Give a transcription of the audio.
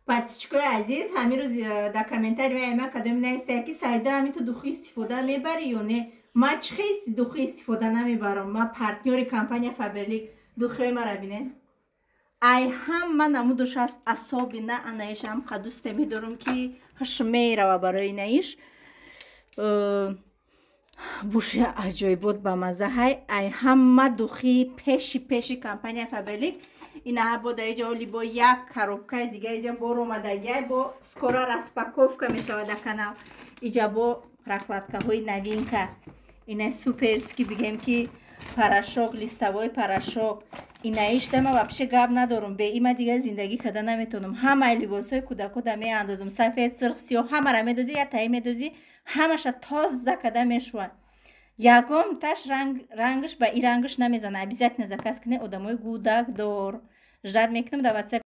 подписчикои азиз, ҳамин рӯз дар комментарий меояд кадоме наистае ки Саида ҳамин ту духӣ истифода мебари ё не? Ман чӣ хел духӣ истифода намебарам. Ман партнёри компания Faberlic. Духиёи маро бинед. Ай ҳама намудуш аст асоби на анаиш ҳам қадусте медорум ки шмейрава барои наиш. Буши аҷоибот ба маза ҳай. Ай ҳама духӣ пеши компания Faberlic. Ина бо дар иҷа оли бо як коробка дига иҷа бор омадагиай бо скоро распаковка мешавад дар канал. Иҷа бо прокладкаҳои новинка. Ина суперски бигем ки порошок, листовой порошок. Инаиш дама вообще гап надорум. Бе има дига зиндагӣ карда наметонам. Ҳамаи либосҳои кӯдакода меандозам. Сафед, сирх, сиёҳ ҳамаро медозӣ, я таъин медозӣ, ҳамаша тоза карда мешавад. Ягон таш рангаш ба ин рангаш намезана. Обязательно заказ кунед одамои гӯдакдор. Ждат мекунам дар WhatsApp.